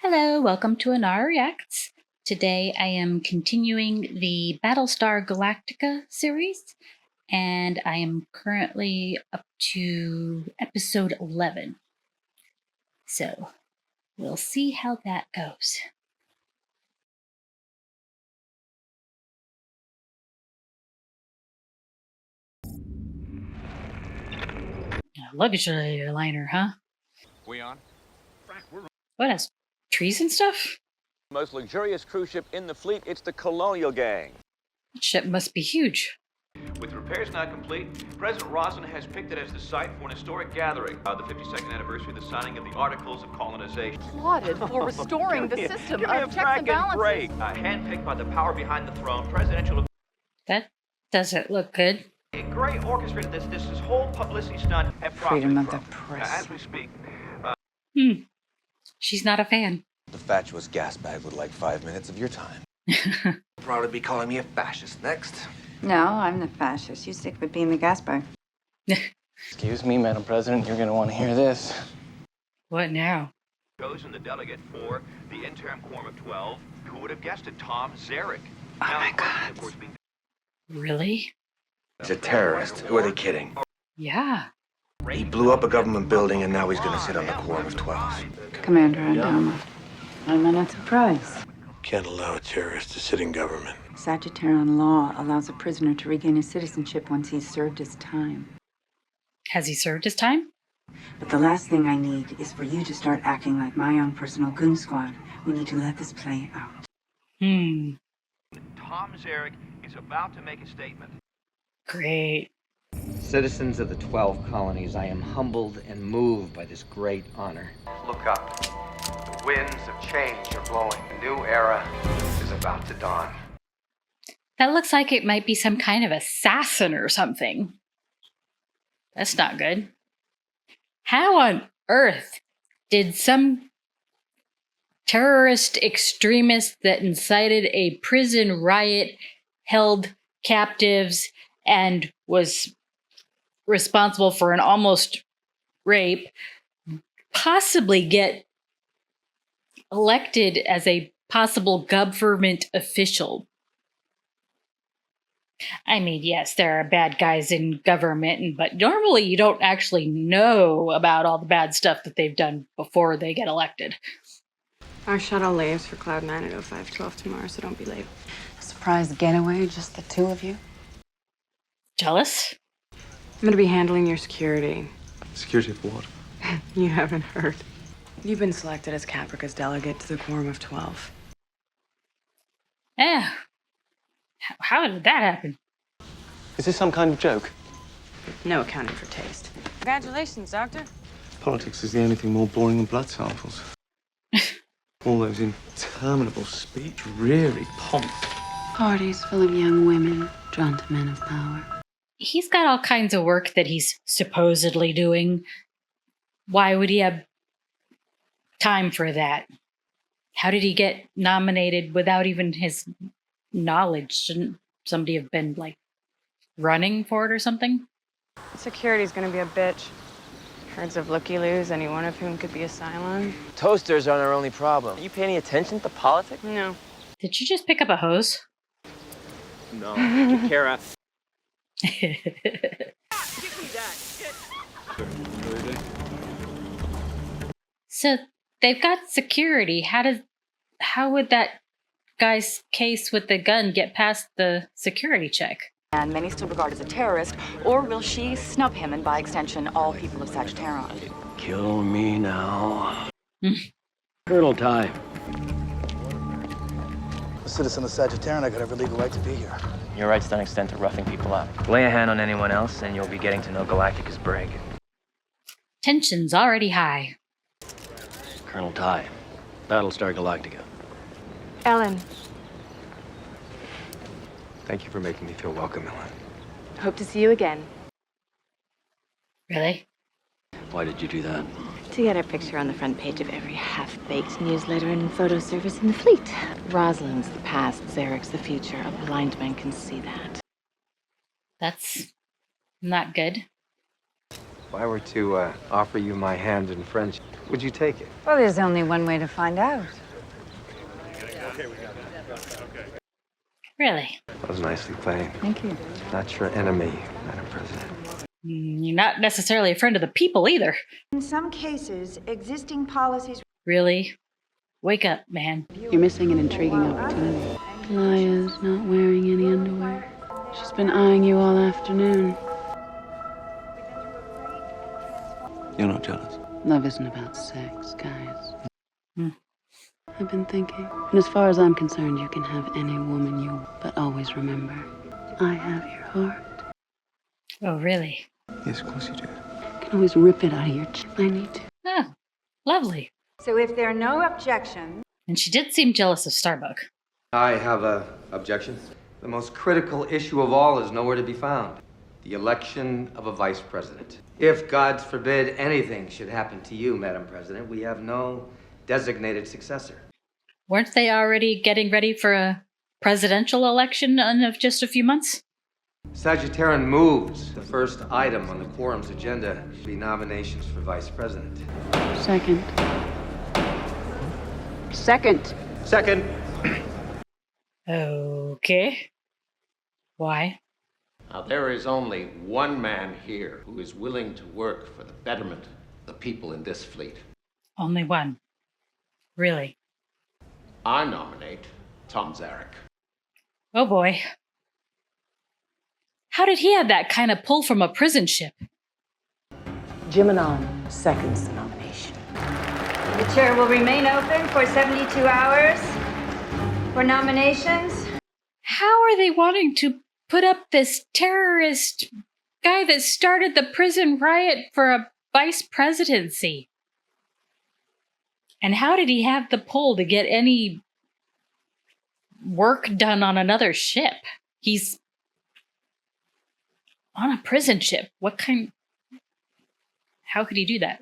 Hello, welcome to Ennara Reacts. Today I am continuing the Battlestar Galactica series, and I am currently up to episode 11. So, we'll see how that goes. Luggage liner, huh? We on? What else? Trees and stuff? Most luxurious cruise ship in the fleet, it's the Colonial gang. That ship must be huge. With repairs now complete, President Roslin has picked it as the site for an historic gathering. The 52nd anniversary of the signing of the Articles of Colonization. Applauded for restoring the system Give me a of checks and balances. break. Handpicked by the power behind the throne, presidential... That doesn't look good. A great orchestrated this whole publicity stunt at Freedom of the from. press. As we speak. She's not a fan. The fatuous gas bag would like 5 minutes of your time. Probably be calling me a fascist next. No, I'm the fascist. You stick with being the gas bag. Excuse me, Madam President, you're going to want to hear this. What now? Chosen the delegate for the interim quorum of 12. Who would have guessed it? Tom Zarek. Oh my God. Of course, being... Really? He's a terrorist. Who are they kidding? Yeah. He blew up a government building and now he's going to sit on the quorum of 12. Commander Ennara. I'm not surprised. Can't allow a terrorist to sit in government. Sagittarian law allows a prisoner to regain his citizenship once he's served his time. Has he served his time? But the last thing I need is for you to start acting like my own personal goon squad. We need to let this play out. Tom Zarek is about to make a statement. Great. Citizens of the 12 colonies, I am humbled and moved by this great honor. Look up. The winds of change are blowing. A new era is about to dawn. That looks like it might be some kind of assassin or something. That's not good. How on earth did some terrorist extremist that incited a prison riot, held captives, and was responsible for an almost rape possibly get elected as a possible government official? I mean, yes, there are bad guys in government, but normally you don't actually know about all the bad stuff that they've done before they get elected. Our shuttle leaves for Cloud 9 at 05:12 tomorrow, so don't be late. Surprise getaway, just the two of you? Jealous? I'm gonna be handling your security. Security of what? You haven't heard. You've been selected as Caprica's delegate to the Quorum of 12. Eh. How did that happen? Is this some kind of joke? No accounting for taste. Congratulations, Doctor. Politics is the only thing more boring than blood samples. All those interminable speech, really pomp. Parties full of young women drawn to men of power. He's got all kinds of work that he's supposedly doing. Why would he have time for that? How did he get nominated without even his knowledge? Shouldn't somebody have been, like, running for it or something? Security's gonna be a bitch. Herds of looky-loos, any one of whom could be a Cylon. Toasters aren't our only problem. Are you paying any attention to politics? No. Did you just pick up a hose? No. Kara. So they've got security. How would that guy's case with the gun get past the security check? And many still regard as a terrorist, or will she snub him and by extension all people of Sagittarian? Kill me now. Colonel Ty. A citizen of Sagittarian, I got every legal right to be here. Your rights don't extend to roughing people up. Lay a hand on anyone else, and you'll be getting to know Galactica's brig. Tension's already high. Colonel Ty. Battlestar Galactica. Ellen. Thank you for making me feel welcome, Ellen. Hope to see you again. Really? Why did you do that? To get our picture on the front page of every half-baked newsletter and photo service in the fleet. Rosalind's the past, Zarek's the future. A blind man can see that. That's not good. If I were to offer you my hand in friendship, would you take it? Well, there's only one way to find out. Really? That was nicely played. Thank you. Not your enemy, Madam President. You're not necessarily a friend of the people either. In some cases, existing policies... Really? Wake up, man. You're missing an intriguing opportunity. Laya's not wearing any underwear. She's been eyeing you all afternoon. You're not jealous? Love isn't about sex, guys. I've been thinking. And as far as I'm concerned, you can have any woman you want. But always remember, I have your heart. Oh, really? Yes, of course you do. I can always rip it out of your chest if I need to. Oh, lovely. So if there are no objections... And she did seem jealous of Starbuck. I have a objection. The most critical issue of all is nowhere to be found. The election of a vice president. If, God forbid, anything should happen to you, Madam President, we have no designated successor. Weren't they already getting ready for a presidential election in just a few months? Sagittarian moves. The first item on the quorum's agenda should be nominations for vice president. Second. Second. Second. Okay. Why? Now, there is only one man here who is willing to work for the betterment of the people in this fleet. Only one. Really? I nominate Tom Zarek. Oh boy. How did he have that kind of pull from a prison ship? Jiminon seconds the nomination. The chair will remain open for 72 hours for nominations. How are they wanting to put up this terrorist guy that started the prison riot for a vice presidency? And how did he have the pull to get any work done on another ship? He's on a prison ship. What kind... How could he do that?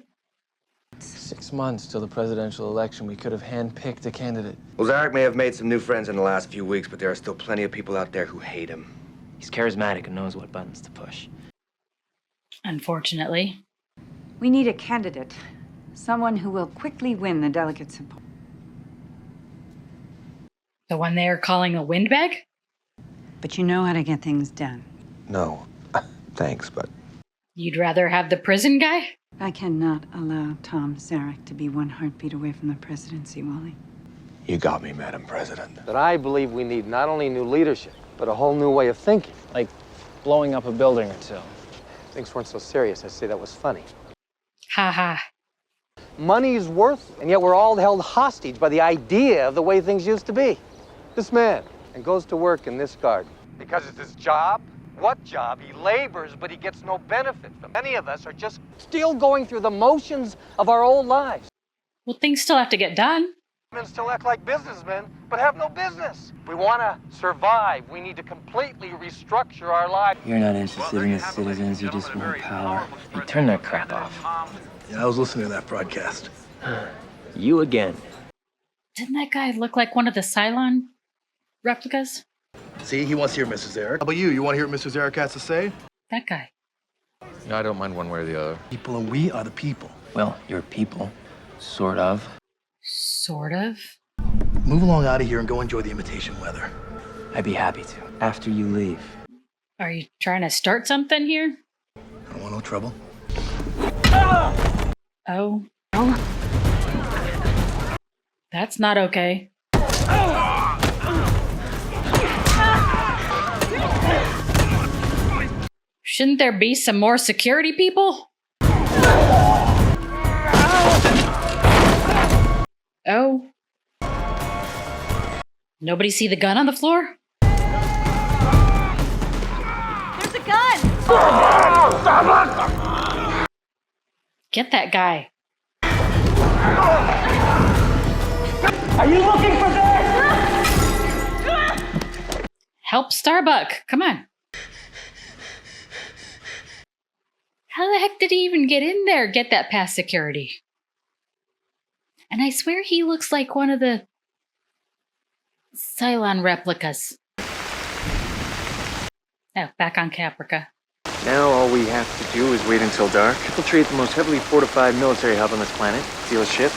6 months till the presidential election. We could have handpicked a candidate. Well, Zarek may have made some new friends in the last few weeks, but there are still plenty of people out there who hate him. He's charismatic and knows what buttons to push. Unfortunately. We need a candidate. Someone who will quickly win the delicate support. The one they are calling a windbag? But you know how to get things done. No, thanks, but... You'd rather have the prison guy? I cannot allow Tom Zarek to be one heartbeat away from the presidency, Wally. You got me, Madam President. That I believe we need not only new leadership, but a whole new way of thinking. Like blowing up a building or two. Things weren't so serious. I'd say that was funny. Ha ha. Money's worthless, and yet we're all held hostage by the idea of the way things used to be. This man, and goes to work in this garden. Because it's his job? What job? He labors, but he gets no benefit from it. Many of us are just still going through the motions of our old lives. Well, things still have to get done. Men still act like businessmen, but have no business. We want to survive. We need to completely restructure our lives. You're not interested in the citizens, you just want power. Hey, turn that crap off. Yeah, I was listening to that broadcast. You again. Didn't that guy look like one of the Cylon replicas? See, he wants to hear Mrs. Zarek. How about you? You want to hear what Mrs. Zarek has to say? That guy. I don't mind one way or the other. People, and we are the people. Well, you're people. Sort of. Sort of. Move along out of here and go enjoy the imitation weather. I'd be happy to. After you leave. Are you trying to start something here? I don't want no trouble. Oh. That's not okay. Shouldn't there be some more security people? Oh. Nobody see the gun on the floor? There's a gun! Get that guy. Are you looking for this? Help Starbuck. Come on. How the heck did he even get in there? Get that past security. And I swear he looks like one of the Cylon replicas. Oh, back on Caprica. Now all we have to do is wait until dark, infiltrate the most heavily fortified military hub on this planet, steal a ship,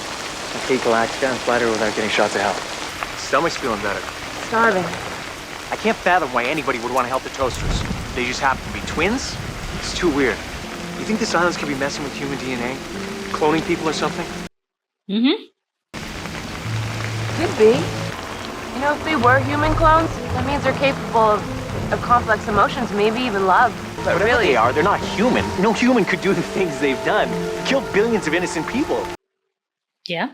locate Galactica, and fly her without getting shot to hell. Stomach's feeling better. Starving. I can't fathom why anybody would want to help the Toasters. They just happen to be twins? It's too weird. You think the Cylons could be messing with human DNA? Cloning people or something? Mm-hmm. Could be. You know, if they were human clones, that means they're capable of complex emotions, maybe even love. But Whatever really, they are, they're not human. No human could do the things they've done. Killed billions of innocent people. Yeah.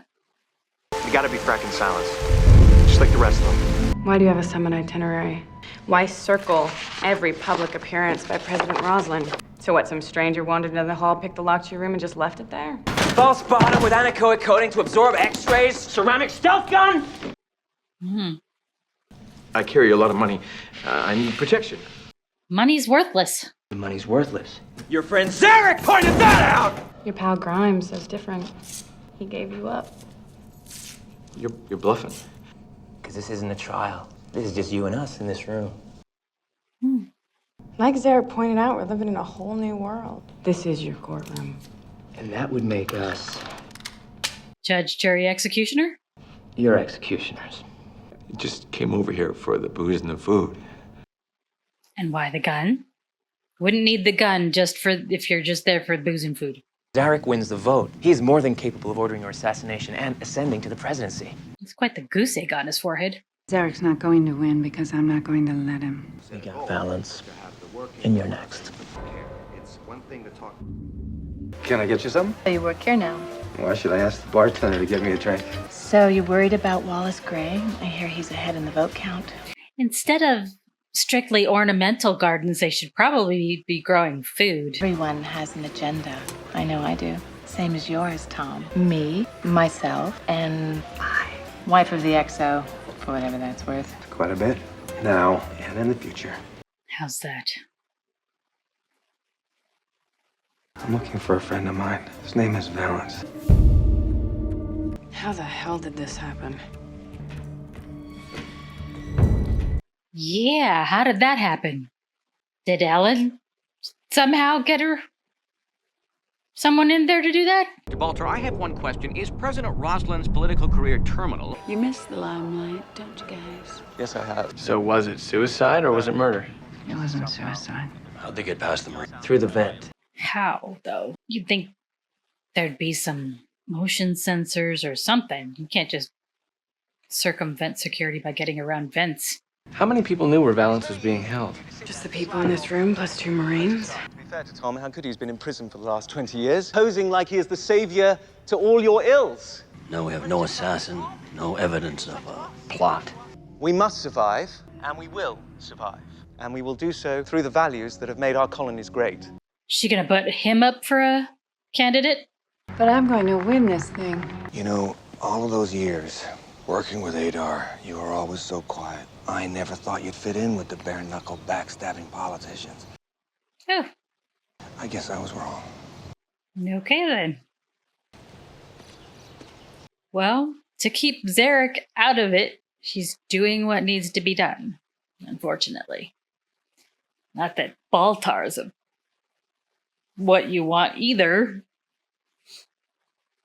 They gotta be fracking Cylons. Just like the rest of them. why do you have a summit itinerary? Why circle every public appearance by President Roslin? So what, some stranger wandered into the hall, picked the lock to your room, and just left it there? False bottom with anechoic coating to absorb X-rays. Ceramic stealth gun. I carry a lot of money. I need protection. Money's worthless. The money's worthless. Your friend Zarek pointed that out! Your pal Grimes says different. He gave you up. You're bluffing. Because this isn't a trial. This is just you and us in this room. Like Zarek pointed out, we're living in a whole new world. This is your courtroom. And that would make us Judge, jury, executioner? your executioners. You just came over here for the booze and the food. And why the gun? Wouldn't need the gun just for if you're just there for booze and food. Zarek wins the vote. He is more than capable of ordering your assassination and ascending to the presidency. It's quite the goose egg on his forehead. Zarek's not going to win because I'm not going to let him. We got balance. And you're next. It's one thing to talk. Can I get you something? So you work here now. Why should I ask the bartender to get me a drink? So you're worried about Wallace Gray? I hear he's ahead in the vote count. Instead of strictly ornamental gardens, they should probably be growing food. Everyone has an agenda. I know I do. Same as yours, Tom. Me, myself, and I. Wife of the XO, for whatever that's worth. Quite a bit. Now and in the future. How's that? I'm looking for a friend of mine. His name is Valance. How the hell did this happen? Yeah, how did that happen? Did Ellen somehow get her someone in there to do that? Baltar, I have one question. Is President Roslin's political career terminal? You miss the limelight, don't you guys? Yes, I have. So was it suicide or was it murder? It wasn't suicide. How'd they get past them? Through the vent. How, though? You'd think there'd be some motion sensors or something. You can't just circumvent security by getting around vents. How many people knew where Valance was being held? Just the people in this room plus 2 Marines. To be fair to Tom, how could he? He's been in prison for the last 20 years, posing like he is the savior to all your ills. No, we have no assassin, no evidence of a plot. We must survive, and we will survive. And we will do so through the values that have made our colonies great. She gonna put him up for a candidate? But I'm going to win this thing. You know, all of those years working with Adar, you were always so quiet. I never thought you'd fit in with the bare-knuckle backstabbing politicians. Oh, I guess I was wrong. okay then. Well, to keep Zarek out of it, she's doing what needs to be done, unfortunately. Not that Baltar's what you want either,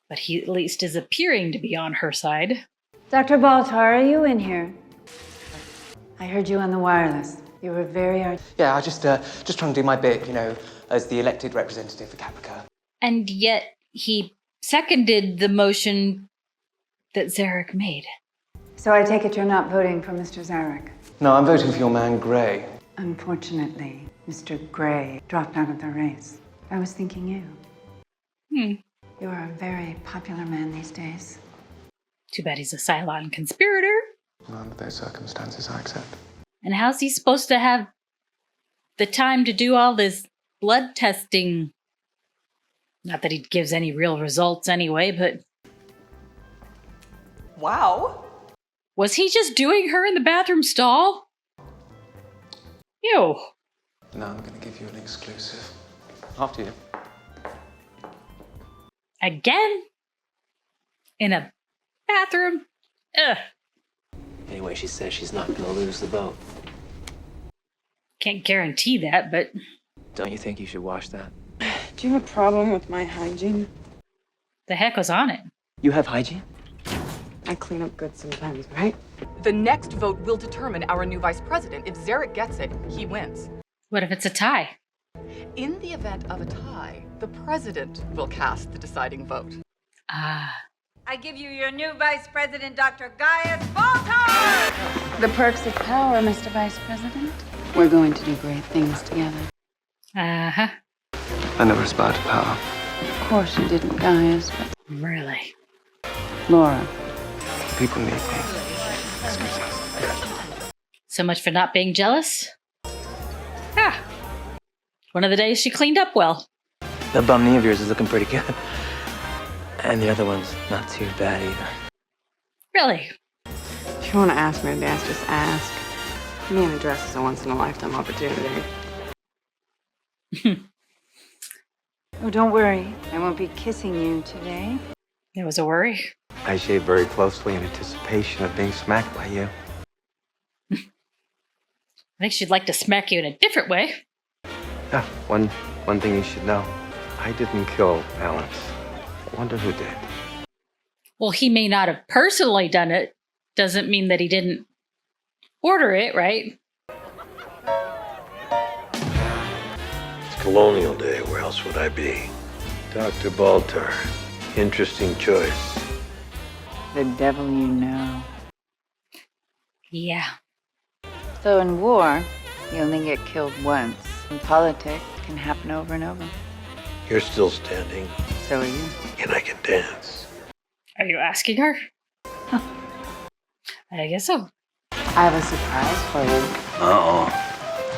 but he at least is appearing to be on her side. Dr. Baltar, are you in here? I heard you on the wireless. You were very Yeah, I just trying to do my bit, you know, as the elected representative for Caprica. And yet he seconded the motion that Zarek made. So I take it you're not voting for Mr. Zarek? No, I'm voting for your man, Gray. Unfortunately, Mr. Gray dropped out of the race. I was thinking you. You're a very popular man these days. Too bad he's a Cylon conspirator. Under those circumstances, I accept. And how's he supposed to have the time to do all this blood testing? Not that he gives any real results anyway, but... Wow. Was he just doing her in the bathroom stall? Ew. Now I'm going to give you an exclusive. After you. Again? In a bathroom? Ugh. Anyway, she says she's not going to lose the vote. Can't guarantee that, but... Don't you think you should wash that? Do you have a problem with my hygiene? The heck was on it? You have hygiene? I clean up good sometimes, right? The next vote will determine our new vice president. If Zarek gets it, he wins. What if it's a tie? In the event of a tie, the president will cast the deciding vote. Ah. I give you your new vice president, Dr. Gaius Baltar! The perks of power, Mr. Vice President. We're going to do great things together. Uh-huh. I never aspired to power. Of course you didn't, Gaius, but... Really? Laura. People need me. Excuse us. So much for not being jealous? Ah. One of the days she cleaned up well. That bum knee of yours is looking pretty good. And the other one's not too bad either. Really? If you want to ask my dad, just ask. Being a dress is a once-in-a-lifetime opportunity. Oh, don't worry. I won't be kissing you today. There was a worry. I shave very closely in anticipation of being smacked by you. I think she'd like to smack you in a different way. Ah, one thing you should know. I didn't kill Balance. I wonder who did. Well, he may not have personally done it. Doesn't mean that he didn't order it, right? It's Colonial Day. Where else would I be? Dr. Baltar. Interesting choice. The devil you know. Yeah. So in war, you only get killed once. In politics, it can happen over and over. You're still standing, So are you. and I can dance. Are you asking her? I guess so. I have a surprise for you. Uh-oh.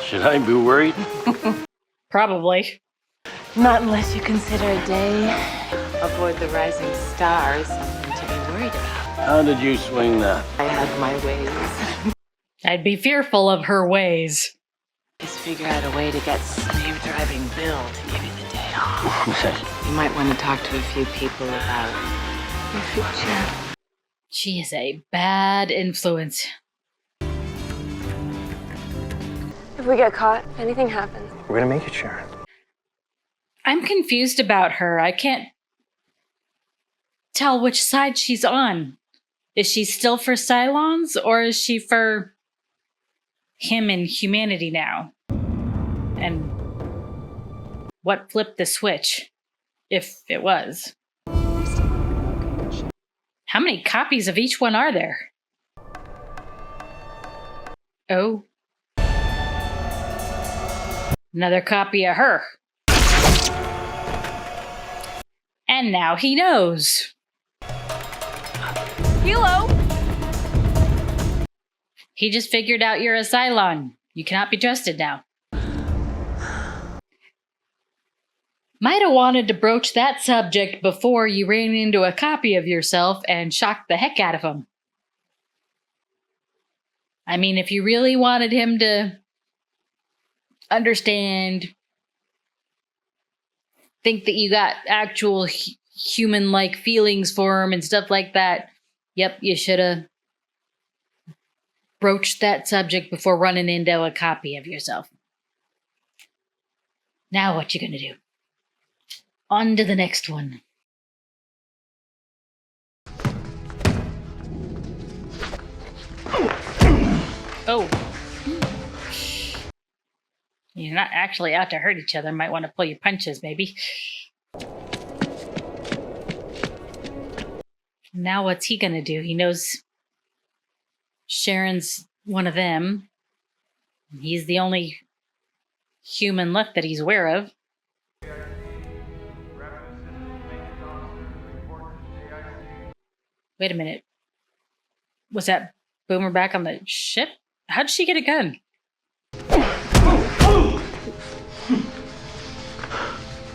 Should I be worried? Probably. Not unless you consider a day aboard the Rising Star something to be worried about. How did you swing that? I have my ways. I'd be fearful of her ways. Just figure out a way to get slave-driving Bill to give you the day off. You might want to talk to a few people about your future. She is a bad influence. If we get caught, anything happens. We're gonna make it, Sharon. I'm confused about her. I can't tell which side she's on. Is she still for Cylons, or is she for him and humanity now? And what flipped the switch, if it was? How many copies of each one are there? Oh. Another copy of her. And now he knows. Hello? He just figured out you're a Cylon. You cannot be trusted now. Might have wanted to broach that subject before you ran into a copy of yourself and shocked the heck out of him. I mean, if you really wanted him to understand, think that you got actual human-like feelings for him and stuff like that, yep, you should have broached that subject before running into a copy of yourself. Now what you gonna do? On to the next one. Oh. You're not actually out to hurt each other. Might want to pull your punches, maybe. Now what's he gonna do? He knows Sharon's one of them. He's the only human left that he's aware of. Wait a minute. Was that Boomer back on the ship? How'd she get a gun?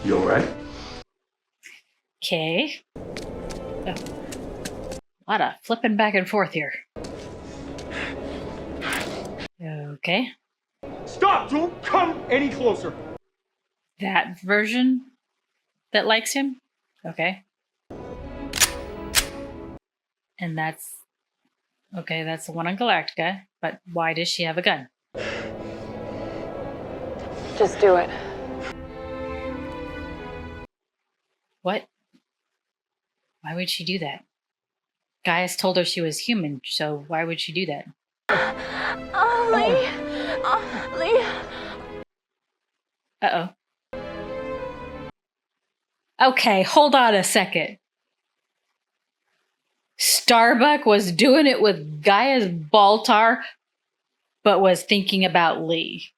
You alright? Okay. Oh. A lot of flipping back and forth here. Okay. Stop! Don't come any closer! That version that likes him? Okay. And that's... Okay, that's the one on Galactica. But why does she have a gun? Just do it. What? Why would she do that? Gaius told her she was human, so why would she do that? Lee! Lee! Uh-oh. Okay, hold on a second. Starbuck was doing it with Gaius Baltar, but was thinking about Lee.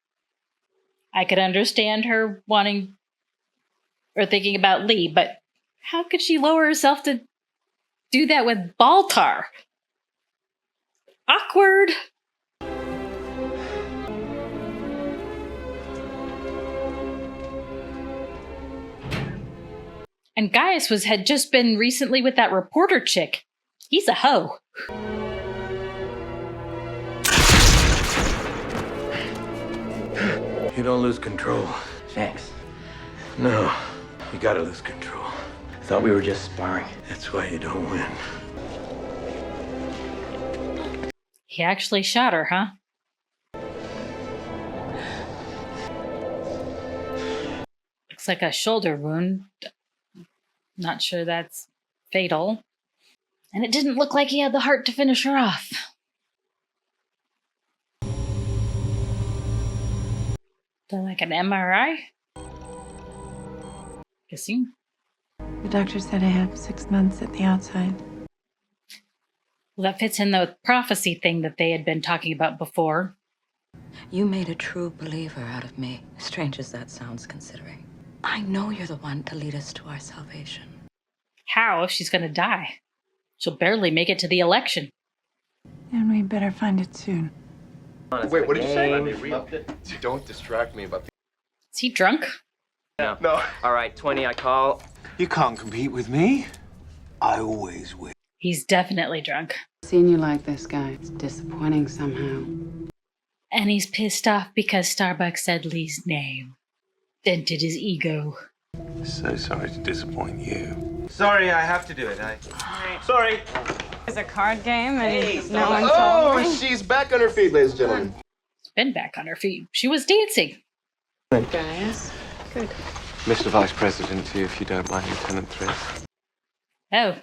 I could understand her wanting or thinking about Lee, but how could she lower herself to do that with Baltar? Awkward. And Gaius had just been recently with that reporter chick. He's a hoe. You don't lose control. Thanks. No, you gotta lose control. I thought we were just sparring. That's why you don't win. He actually shot her, huh? Looks like a shoulder wound. Not sure that's fatal. And it didn't look like he had the heart to finish her off. Done like an MRI? Guessing. The doctor said I have 6 months at the outside. Well, that fits in the prophecy thing that they had been talking about before. You made a true believer out of me, strange as that sounds considering. I know you're the one to lead us to our salvation. How if she's gonna die? She'll barely make it to the election. And we better find it soon. Wait, what did you say? Don't distract me about the... Is he drunk? No. All right, 20, I call. You can't compete with me. I always win. He's definitely drunk. Seeing you like this guy, it's disappointing somehow. And he's pissed off because Starbuck said Lee's name. Dented his ego. So sorry to disappoint you. Sorry, I have to do it. Sorry. It's a card game and Hey, no one told me. She's back on her feet, ladies and gentlemen. She's been back on her feet. She was dancing. Gaius. Good. Mr. Vice President, to you, if you don't mind, Lieutenant Thrift. Oh.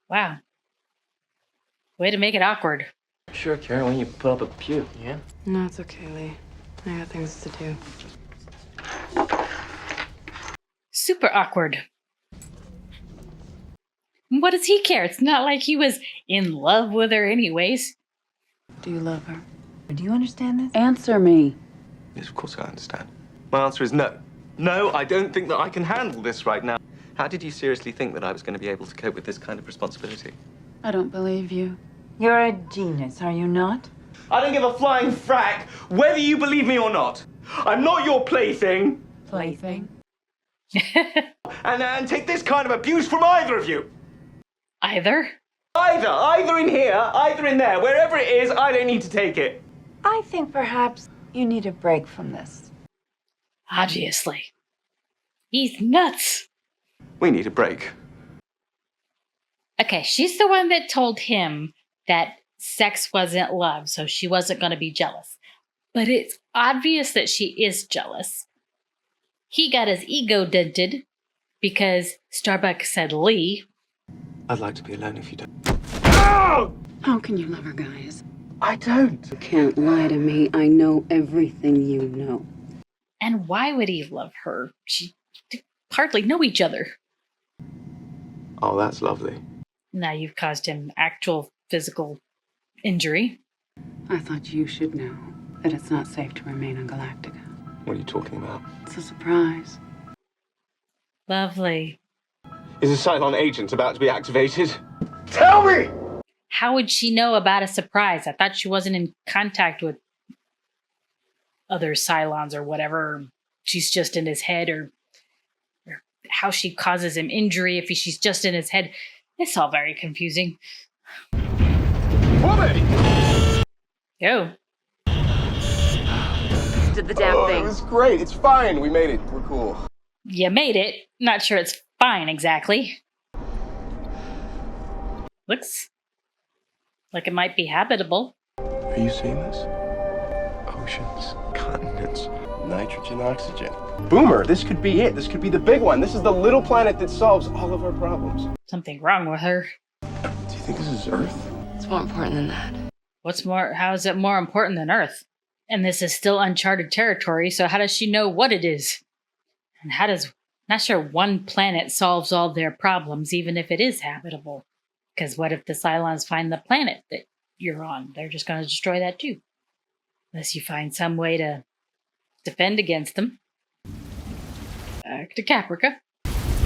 Wow. Way to make it awkward. Sure, Karen, when you put up a pew, yeah? No, it's okay, Lee. I got things to do. Super awkward. What does he care? It's not like he was in love with her anyways. Do you love her? Do you understand this? Answer me. Yes, of course I understand. My answer is no. No, I don't think that I can handle this right now. How did you seriously think that I was going to be able to cope with this kind of responsibility? I don't believe you. You're a genius, are you not? I don't give a flying frack whether you believe me or not. I'm not your plaything. Plaything? And take this kind of abuse from either of you. Either? Either in here, either in there. Wherever it is, I don't need to take it. I think perhaps you need a break from this. Obviously. He's nuts. We need a break. Okay, she's the one that told him that sex wasn't love, so she wasn't going to be jealous. But it's obvious that she is jealous. He got his ego dented because Starbuck said Lee. I'd like to be alone if you don't. How can you love her, guys? I don't. You can't lie to me. I know everything you know. And why would he love her? They hardly know each other. Oh, that's lovely. Now you've caused him actual physical injury. I thought you should know that it's not safe to remain on Galactica. What are you talking about? It's a surprise. Lovely. Is a Cylon agent about to be activated? Tell me! How would she know about a surprise? I thought she wasn't in contact with other Cylons or whatever. She's just in his head, or how she causes him injury if she's just in his head. It's all very confusing. Woman! Yo. Did the damn thing. It was great. It's fine. We made it. We're cool. You made it. Not sure it's fine exactly. Looks like it might be habitable. Are you seeing this? Oceans, continents, nitrogen, oxygen. Boomer, this could be it. This could be the big one. This is the little planet that solves all of our problems. Something wrong with her. Do you think this is Earth? It's more important than that. What's more? How is it more important than Earth? And this is still uncharted territory, so how does she know what it is? And how does... Not sure one planet solves all their problems, even if it is habitable. Because what if the Cylons find the planet that you're on? They're just going to destroy that too. Unless you find some way to defend against them. Back to Caprica.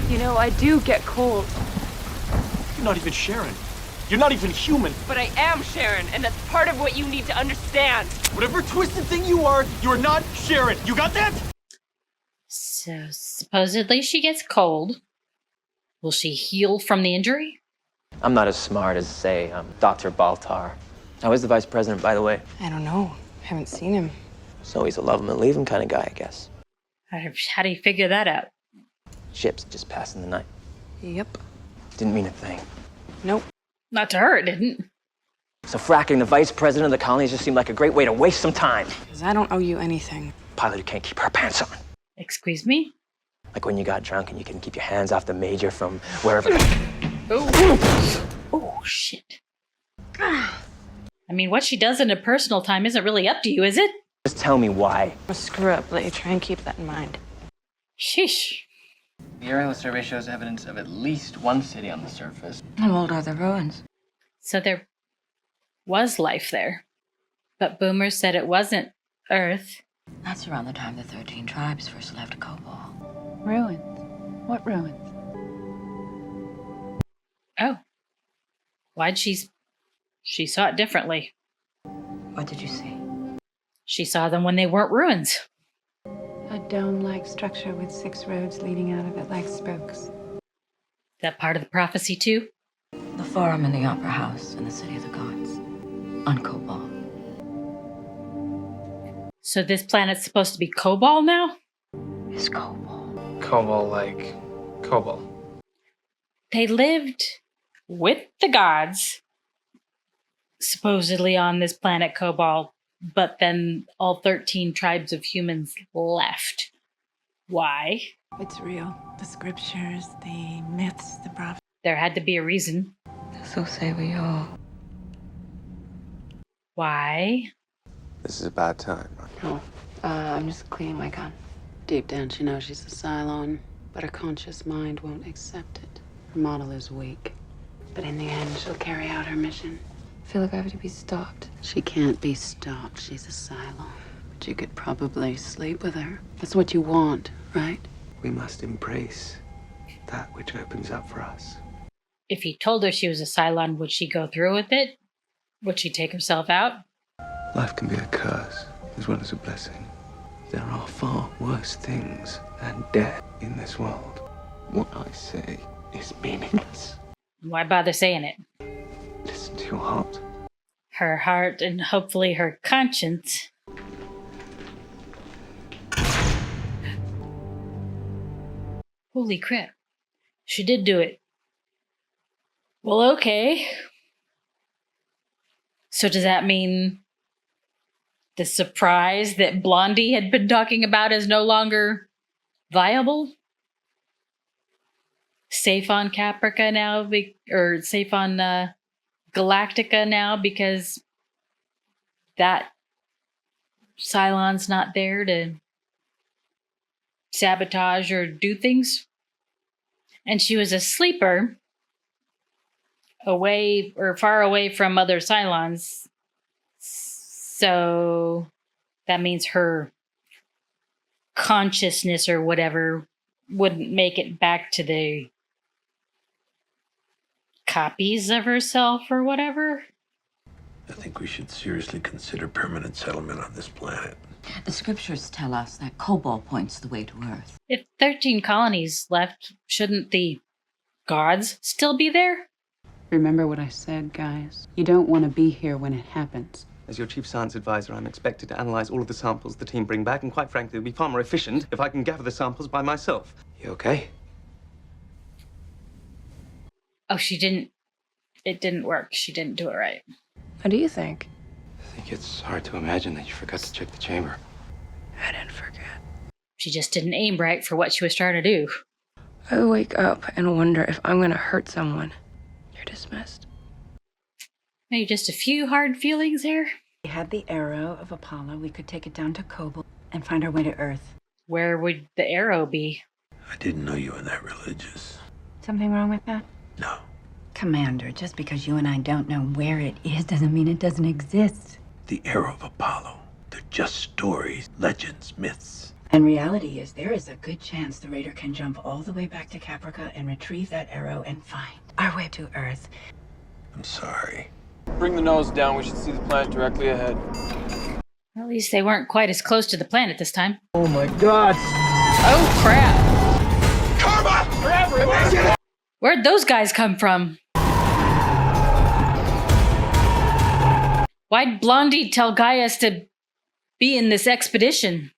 You know, I do get cold. You're not even Sharon. You're not even human. But I am Sharon, and that's part of what you need to understand. Whatever twisted thing you are not Sharon. You got that? So, supposedly she gets cold. Will she heal from the injury? I'm not as smart as, say, Dr. Baltar. How is the vice president, by the way? I don't know. Haven't seen him. So he's a love him and leave him kind of guy, I guess. How do you figure that out? Ships just passing the night. Yep. Didn't mean a thing. Nope. Not to her, it didn't. So fracking the vice president of the colonies just seemed like a great way to waste some time. Because I don't owe you anything. Pilot who can't keep her pants on. Excuse me? Like when you got drunk and you couldn't keep your hands off the major from wherever. Oh, shit. I mean, what she does in her personal time isn't really up to you, is it? Just tell me why. Well, screw up, Lee. Try and keep that in mind. Sheesh. The aerial survey shows evidence of at least one city on the surface. How old are the ruins? So there was life there. But Boomer said it wasn't Earth. That's around the time the 13 tribes first left Kobol. Ruins? What ruins? Oh. Why'd she saw it differently. What did you see? She saw them when they weren't ruins. A dome-like structure with 6 roads leading out of it like spokes. That part of the prophecy, too? The forum in the opera house in the city of the gods. On Kobol. So this planet's supposed to be Kobol now? It's Kobol. Kobol like Kobol. They lived with the gods, supposedly on this planet Kobol, but then all 13 tribes of humans left. Why? It's real. The scriptures, the myths, the prophets. There had to be a reason. So say we all. Why? This is a bad time. Oh, I'm just cleaning my gun. Deep down, she knows she's a Cylon, but her conscious mind won't accept it. Her model is weak, but in the end, she'll carry out her mission. I feel like I have to be stopped. She can't be stopped. She's a Cylon. But you could probably sleep with her. That's what you want, right? We must embrace that which opens up for us. If he told her she was a Cylon, would she go through with it? Would she take herself out? Life can be a curse as well as a blessing. There are far worse things than death in this world. What I say is meaningless. Why bother saying it? Listen to your heart. Her heart and hopefully her conscience. Holy crap. She did do it. Well, okay. So does that mean the surprise that Blondie had been talking about is no longer viable? Safe on Caprica now, or safe on Galactica now because that Cylon's not there to sabotage or do things? And she was a sleeper away or far away from other Cylons. So that means her consciousness or whatever wouldn't make it back to the copies of herself or whatever. I think we should seriously consider permanent settlement on this planet. The scriptures tell us that Kobol points the way to Earth. If 13 colonies left, shouldn't the gods still be there? Remember what I said, guys. You don't want to be here when it happens. As your chief science advisor, I'm expected to analyze all of the samples the team bring back, and quite frankly, it'll be far more efficient if I can gather the samples by myself. You okay? Oh, she didn't. It didn't work. She didn't do it right. What do you think? I think it's hard to imagine that you forgot to check the chamber. I didn't forget. She just didn't aim right for what she was trying to do. I wake up and wonder if I'm gonna hurt someone. You're dismissed. Maybe just a few hard feelings there. We had the arrow of Apollo. We could take it down to Kobol and find our way to Earth. Where would the arrow be? I didn't know you were that religious. Something wrong with that? No. Commander, just because you and I don't know where it is doesn't mean it doesn't exist. The Arrow of Apollo. They're just stories, legends, myths. And reality is there is a good chance the Raider can jump all the way back to Caprica and retrieve that arrow and find our way to Earth. I'm sorry. Bring the nose down. We should see the planet directly ahead. At least they weren't quite as close to the planet this time. Oh my god! Oh crap! Karma! Forever! Where'd those guys come from? Why'd Blondie tell Gaius to be in this expedition?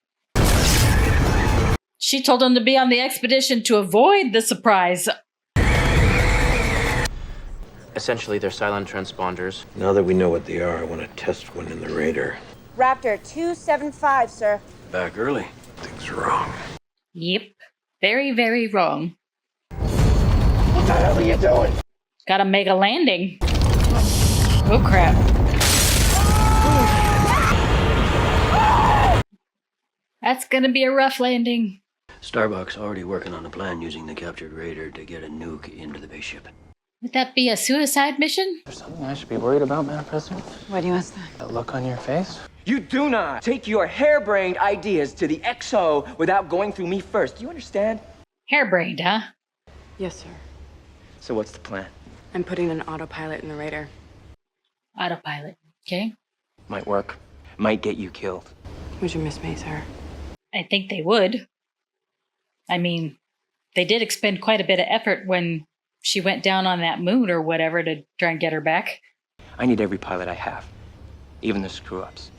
She told him to be on the expedition to avoid the surprise. Essentially, they're Cylon transponders. Now that we know what they are, I want to test one in the Raider. Raptor 275, sir. Back early. Things wrong. Yep. Very, very wrong. What the hell are you doing? Gotta make a landing. Oh crap. That's gonna be a rough landing. Starbuck's already working on a plan using the captured Raider to get a nuke into the base ship. Would that be a suicide mission? There's something I should be worried about, Madam President? Why do you ask that? That look on your face? You do not take your harebrained ideas to the XO without going through me first. Do you understand? Harebrained, huh? Yes, sir. So what's the plan? I'm putting an autopilot in the Raider. Autopilot, okay? Might work. Might get you killed. Would you miss me, sir? I think they would. I mean, they did expend quite a bit of effort when she went down on that moon or whatever to try and get her back. I need every pilot I have, even the screw-ups.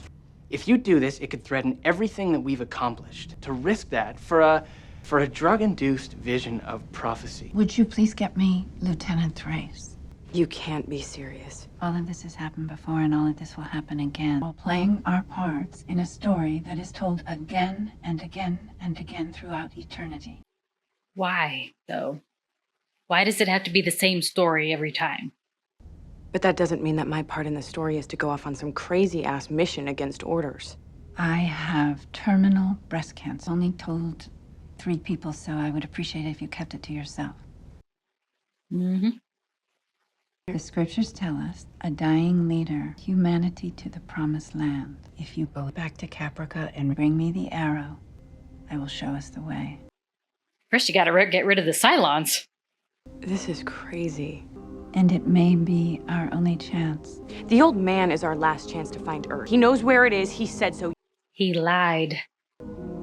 If you do this, it could threaten everything that we've accomplished. To risk that for a drug-induced vision of prophecy. Would you please get me Lieutenant Thrace? You can't be serious. All of this has happened before, and all of this will happen again. While playing our parts in a story that is told again and again and again throughout eternity. Why, though? Why does it have to be the same story every time? But that doesn't mean that my part in the story is to go off on some crazy-ass mission against orders. I have terminal breast cancer. Only told 3 people, so I would appreciate it if you kept it to yourself. Mm-hmm. The scriptures tell us, a dying leader, humanity to the promised land. If you go back to Caprica and bring me the arrow, I will show us the way. First, you gotta get rid of the Cylons. This is crazy. And it may be our only chance. The old man is our last chance to find Earth. He knows where it is. He said so. He lied.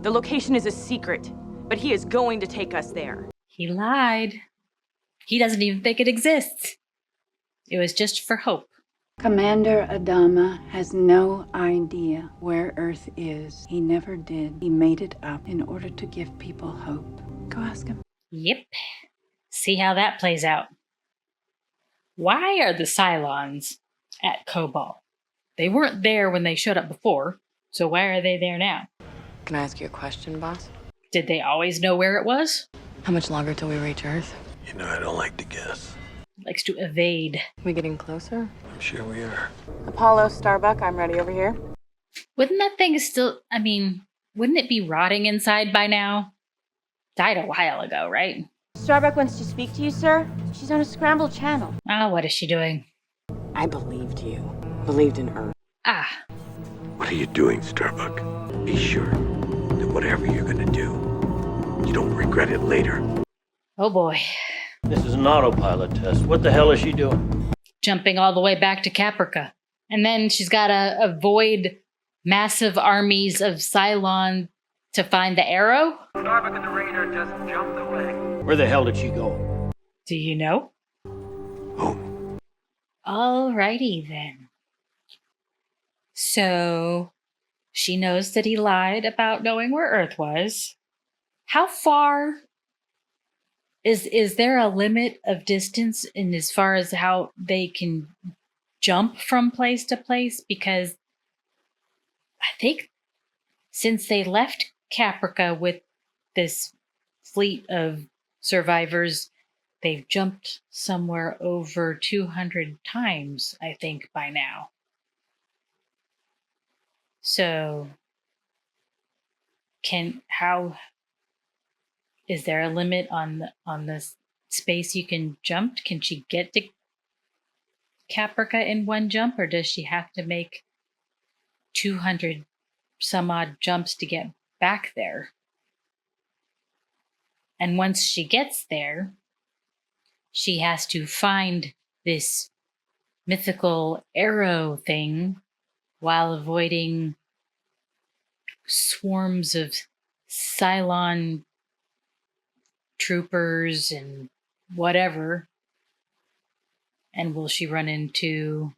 The location is a secret, but he is going to take us there. He lied. He doesn't even think it exists. It was just for hope. Commander Adama has no idea where Earth is. He never did. He made it up in order to give people hope. Go ask him. Yep. See how that plays out. Why are the Cylons at Kobol? They weren't there when they showed up before, so why are they there now? Can I ask you a question, boss? Did they always know where it was? How much longer till we reach Earth? You know, I don't like to guess. Likes to evade. We getting closer? I'm sure we are. Apollo, Starbuck, I'm ready over here. Wouldn't that thing still, wouldn't it be rotting inside by now? Died a while ago, right? Starbuck wants to speak to you, sir. She's on a scrambled channel. Ah, what is she doing? I believed you. Believed in Earth. Ah. What are you doing, Starbuck? Be sure that whatever you're gonna do, you don't regret it later. Oh boy. This is an autopilot test. What the hell is she doing? Jumping all the way back to Caprica. And then she's got to avoid massive armies of Cylon to find the arrow? Starbuck and the Raider just jumped away. Where the hell did she go? Do you know? Home. Alrighty then. So, she knows that he lied about knowing where Earth was. How far is there a limit of distance in as far as how they can jump from place to place? Because I think since they left Caprica with this fleet of survivors, they've jumped somewhere over 200 times, I think, by now. So, how is there a limit on the space you can jump? Can she get to Caprica in one jump, or does she have to make 200 some odd jumps to get back there? And once she gets there, she has to find this mythical arrow thing while avoiding swarms of Cylon troopers and whatever. And will she run into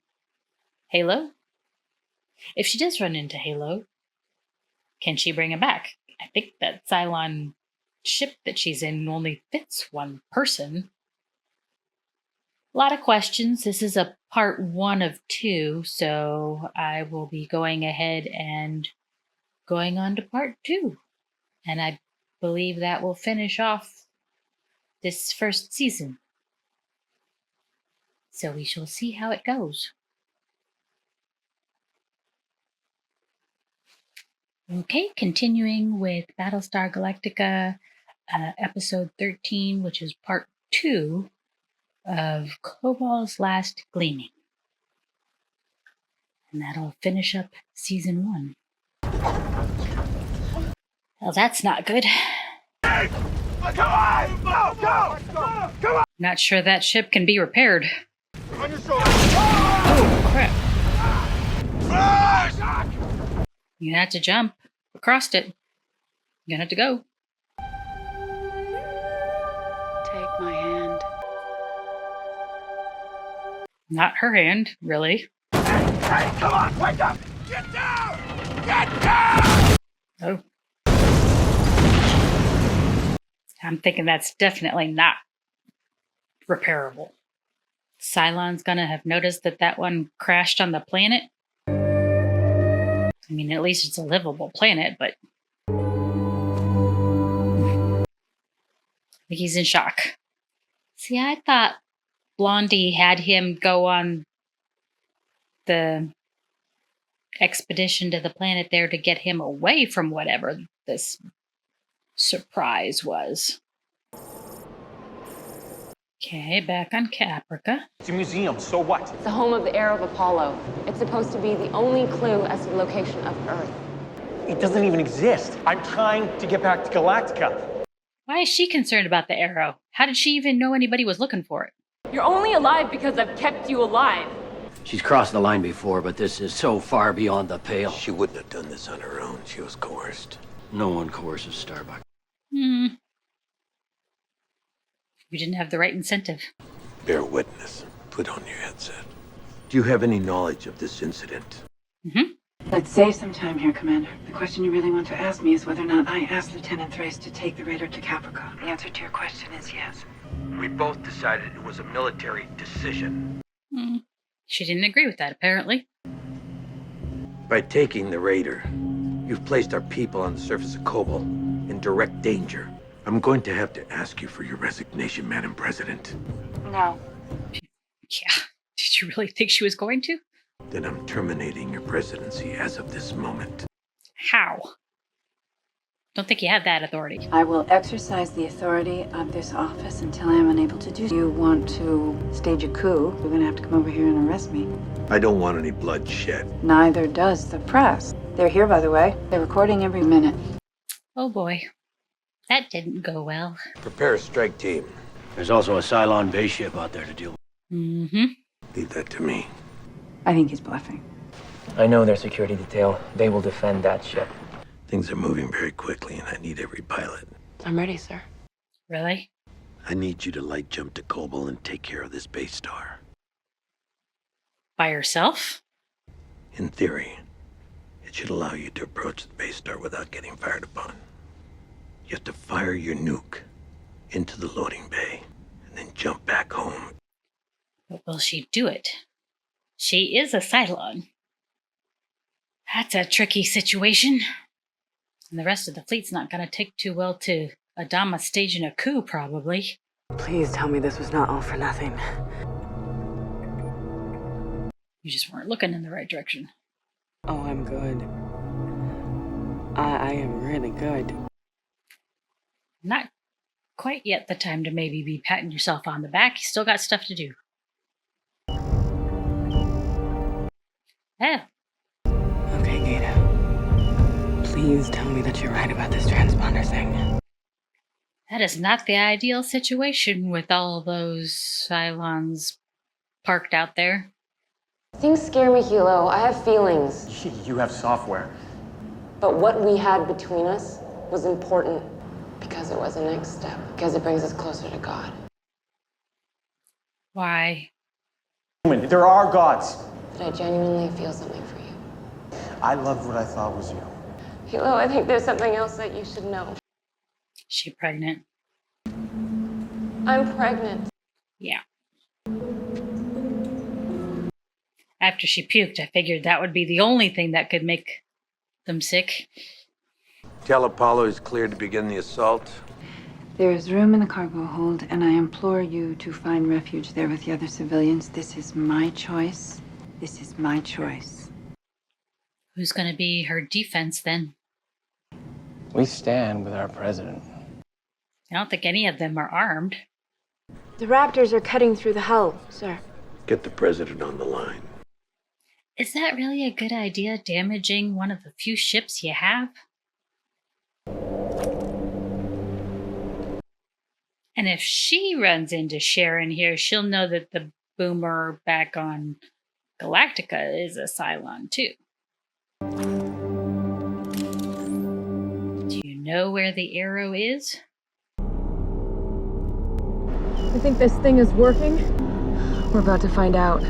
Halo? If she does run into Halo, can she bring him back? I think that Cylon ship that she's in only fits one person. A lot of questions. This is a part 1 of 2, so I will be going ahead and going on to part 2. And I believe that will finish off this first season. So we shall see how it goes. Okay, continuing with Battlestar Galactica, episode 13, which is part 2 of Kobol's Last Gleaming. And that'll finish up season 1. Well, that's not good. Hey! Come on! Go! Not sure that ship can be repaired. On your shoulder! Oh, crap. You had to jump across it. You're gonna have to go. Take my hand. Not her hand, really. Hey, come on! Wake up! Get down! Get down! Oh. I'm thinking that's definitely not repairable. Cylon's gonna have noticed that one crashed on the planet. I mean, at least it's a livable planet, but I think he's in shock. See, I thought Blondie had him go on the expedition to the planet there to get him away from whatever this surprise was. Okay, back on Caprica. It's a museum, so what? It's the home of the heir of Apollo. It's supposed to be the only clue as to the location of Earth. It doesn't even exist. I'm trying to get back to Galactica. Why is she concerned about the arrow? How did she even know anybody was looking for it? You're only alive because I've kept you alive. She's crossed the line before, but this is so far beyond the pale. She wouldn't have done this on her own. She was coerced. No one coerces Starbuck. You didn't have the right incentive. Bear witness. Put on your headset. Do you have any knowledge of this incident? Let's save some time here, Commander. The question you really want to ask me is whether or not I asked Lieutenant Thrace to take the raider to Caprica. The answer to your question is yes. We both decided it was a military decision. She didn't agree with that, apparently. By taking the raider, you've placed our people on the surface of Kobol in direct danger. I'm going to have to ask you for your resignation, Madam President. No. Yeah. Did you really think she was going to? Then I'm terminating your presidency as of this moment. How? Don't think you have that authority. I will exercise the authority of this office until I am unable to do so. You want to stage a coup, you're going to have to come over here and arrest me. I don't want any blood shed. Neither does the press. They're here, by the way. They're recording every minute. Oh boy. That didn't go well. Prepare a strike team. There's also a Cylon base ship out there to deal with. Leave that to me. I think he's bluffing. I know their security detail. They will defend that ship. Things are moving very quickly, and I need every pilot. I'm ready, sir. Really? I need you to light jump to Kobol and take care of this base star. By yourself? In theory, it should allow you to approach the base star without getting fired upon. You have to fire your nuke into the loading bay and then jump back home. But will she do it? She is a Cylon. That's a tricky situation. And the rest of the fleet's not going to take too well to Adama staging a coup, probably. Please tell me this was not all for nothing. You just weren't looking in the right direction. Oh, I'm good. I am really good. Not quite yet the time to maybe be patting yourself on the back. You still got stuff to do. Yeah. Okay, Gata. Please tell me that you're right about this transponder thing. That is not the ideal situation with all those Cylons parked out there. Things scare me, Hilo. I have feelings. You have software. But what we had between us was important because it was a next step. Because it brings us closer to God. Why? There are gods. That I genuinely feel something for you. I loved what I thought was you. Hilo, I think there's something else that you should know. She pregnant? I'm pregnant. Yeah. After she puked, I figured that would be the only thing that could make them sick. Tell Apollo is cleared to begin the assault. There is room in the cargo hold, and I implore you to find refuge there with the other civilians. This is my choice. This is my choice. Who's going to be her defense then? We stand with our president. I don't think any of them are armed. The Raptors are cutting through the hull, sir. Get the president on the line. Is that really a good idea, damaging one of the few ships you have? And if she runs into Sharon here, she'll know that the Boomer back on Galactica is a Cylon too. Do you know where the arrow is? You think this thing is working? We're about to find out.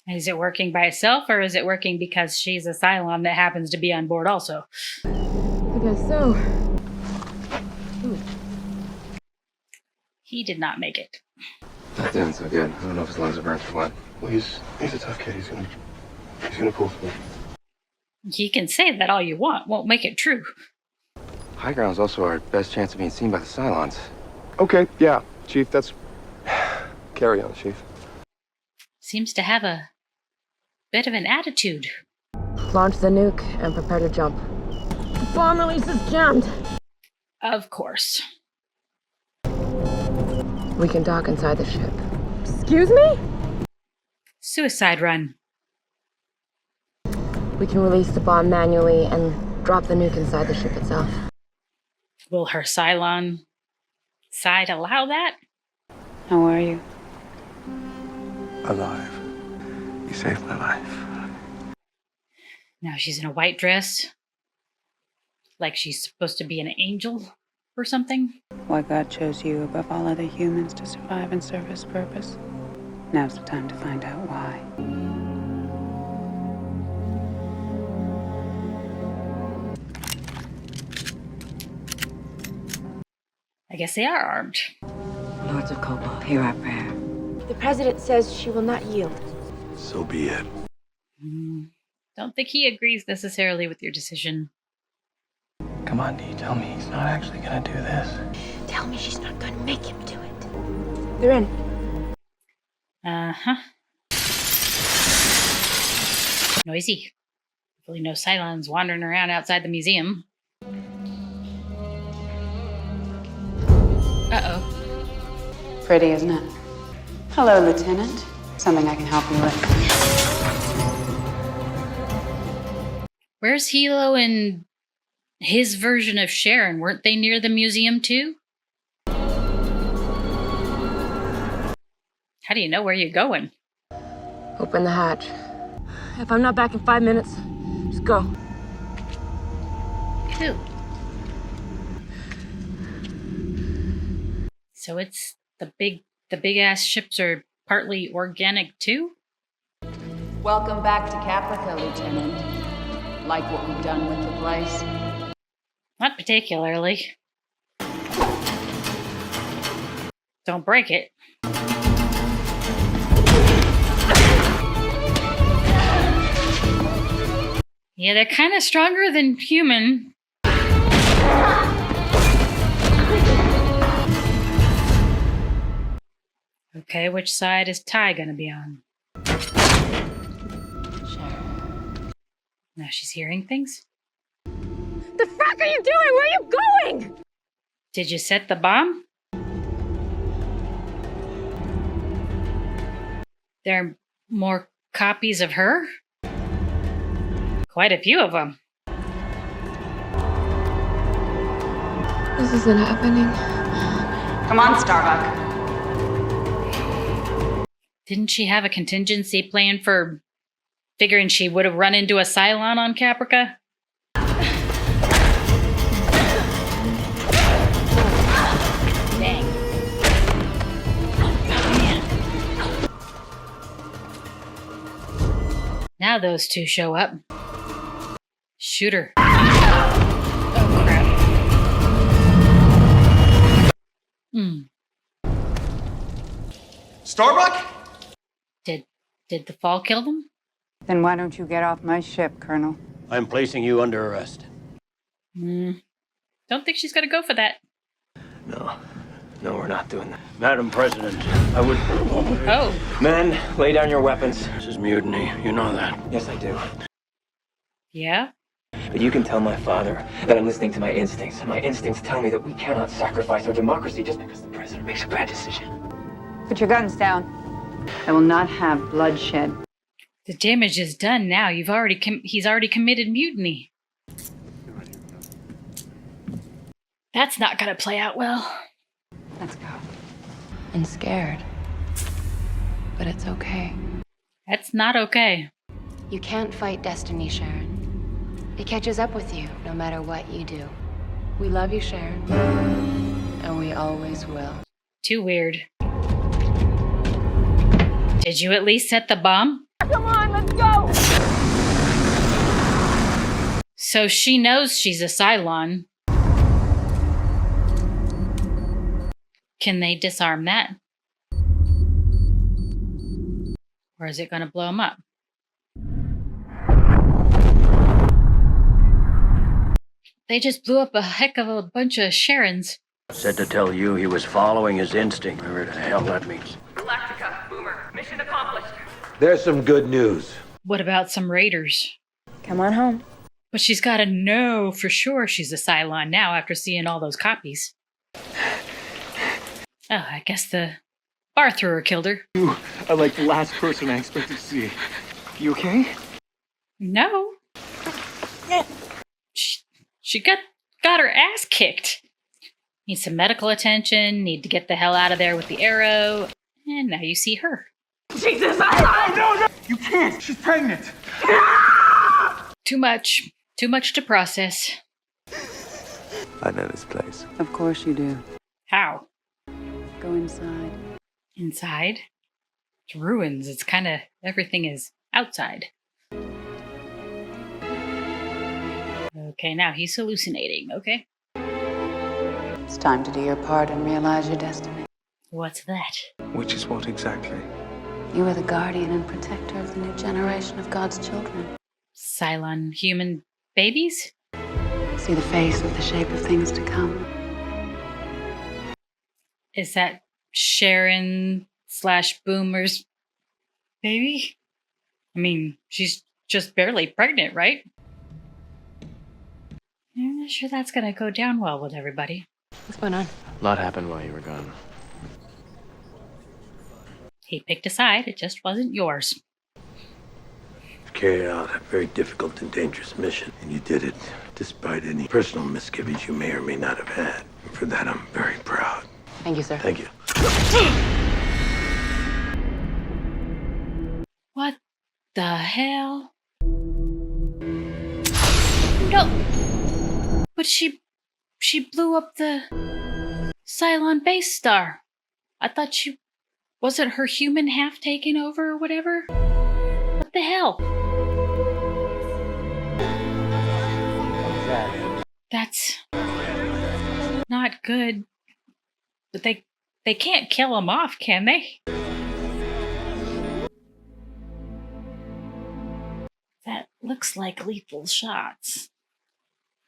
Is it working by itself, or is it working because she's a Cylon that happens to be on board also? I guess so. Ooh. He did not make it. Not doing so good. I don't know if his lungs are burnt or what. Well, he's a tough kid. He's gonna pull through. You can say that all you want. Won't make it true. High ground's also our best chance of being seen by the Cylons. Okay, yeah, Chief, that's... Carry on, Chief. Seems to have a bit of an attitude. Launch the nuke and prepare to jump. The bomb release is jammed. Of course. We can dock inside the ship. Excuse me? Suicide run. We can release the bomb manually and drop the nuke inside the ship itself. Will her Cylon side allow that? How are you? Alive. You saved my life. Now she's in a white dress. Like she's supposed to be an angel or something. Why God chose you above all other humans to survive and serve his purpose. Now's the time to find out why. I guess they are armed. Lords of Kobol, hear our prayer. The president says she will not yield. So be it. Don't think he agrees necessarily with your decision. Come on, Dee, tell me he's not actually gonna do this. Tell me she's not going to make him do it. They're in. Uh-huh. Noisy. Hopefully no Cylons wandering around outside the museum. Uh-oh. Pretty, isn't it? Hello, Lieutenant. Something I can help you with. Where's Hilo and his version of Sharon? Weren't they near the museum too? How do you know where you're going? Open the hatch. If I'm not back in 5 minutes, just go. Cool. So it's the big ass ships are partly organic too? Welcome back to Caprica, Lieutenant. Like what we've done with the place? Not particularly. Don't break it. Yeah, they're kind of stronger than human. Okay, which side is Ty gonna be on? Now she's hearing things? The fuck are you doing? Where are you going? Did you set the bomb? There are more copies of her? Quite a few of them. This isn't happening. Come on, Starbuck. Didn't she have a contingency plan for figuring she would have run into a Cylon on Caprica? Dang. Now those two show up. Shoot her. Oh, crap. Starbuck? Did the fall kill them? Then why don't you get off my ship, Colonel? I'm placing you under arrest. Don't think she's gonna go for that. No, we're not doing that. Madam President, I would... Oh. Men, lay down your weapons. This is mutiny. You know that. Yes, I do. Yeah? But you can tell my father that I'm listening to my instincts. And my instincts tell me that we cannot sacrifice our democracy just because the president makes a bad decision. Put your guns down. I will not have bloodshed. The damage is done now. He's already committed mutiny. That's not gonna play out well. Let's go. I'm scared. But it's okay. That's not okay. You can't fight destiny, Sharon. It catches up with you, no matter what you do. We love you, Sharon. And we always will. Too weird. Did you at least set the bomb? Come on, let's go! So she knows she's a Cylon. Can they disarm that? Or is it going to blow them up? They just blew up a heck of a bunch of Sharons. Said to tell you he was following his instinct, whatever the hell that means. Galactica, Boomer, mission accomplished. There's some good news. What about some raiders? Come on home. But she's got to know for sure she's a Cylon now after seeing all those copies. Oh, I guess the bar thrower killed her. You are like the last person I expected to see. You okay? No. She got her ass kicked. Needs some medical attention, need to get the hell out of there with the arrow, and now you see her. Jesus! No! You can't! She's pregnant! Too much to process. I know this place. Of course you do. How? Go inside. Inside? It's ruins. It's kind of, everything is outside. Okay, now he's hallucinating, okay? It's time to do your part and realize your destiny. What's that? Which is what exactly? You are the guardian and protector of the new generation of God's children. Cylon human babies? See the face with the shape of things to come. Is that Sharon / Boomer's baby? I mean, she's just barely pregnant, right? I'm not sure that's gonna go down well with everybody. What's going on? A lot happened while you were gone. He picked a side, it just wasn't yours. You carried out a very difficult and dangerous mission, and you did it despite any personal misgivings you may or may not have had. And for that, I'm very proud. Thank you, sir. Thank you. What the hell? No! But she blew up the Cylon base star. I thought wasn't her human half taken over or whatever? What the hell? What's that? That's not good. But they can't kill him off, can they? That looks like lethal shots.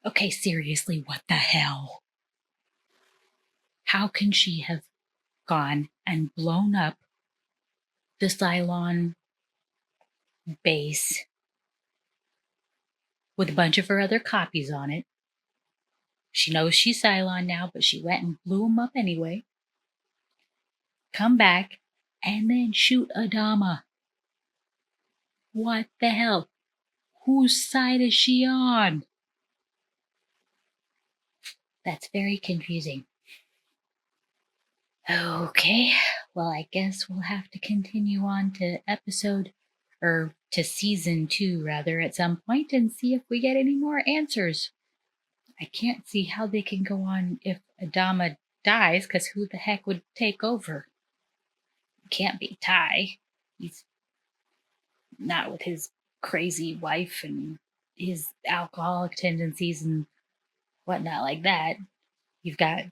Okay, seriously, what the hell? How can she have gone and blown up the Cylon base with a bunch of her other copies on it. She knows she's Cylon now, but she went and blew them up anyway. Come back and then shoot Adama. What the hell? Whose side is she on? That's very confusing. Okay, well, I guess we'll have to continue on to to season 2 rather, at some point and see if we get any more answers. I can't see how they can go on if Adama dies, because who the heck would take over? It can't be Ty. He's not with his crazy wife and his alcoholic tendencies and whatnot like that. You've got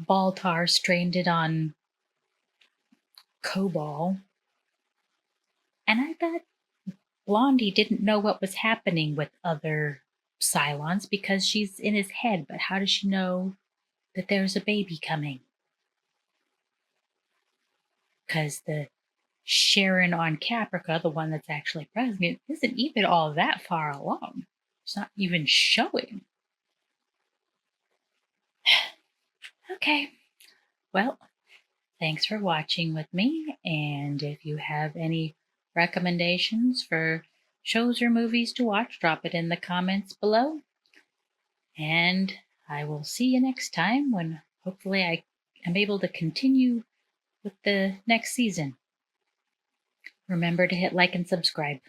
Baltar stranded on Kobol. And I bet Blondie didn't know what was happening with other Cylons because she's in his head, but how does she know that there's a baby coming? Because the Sharon on Caprica, the one that's actually pregnant, isn't even all that far along. It's not even showing. Okay, well, thanks for watching with me, and if you have any recommendations for shows or movies to watch, drop it in the comments below. And I will see you next time when hopefully I am able to continue with the next season. Remember to hit like and subscribe.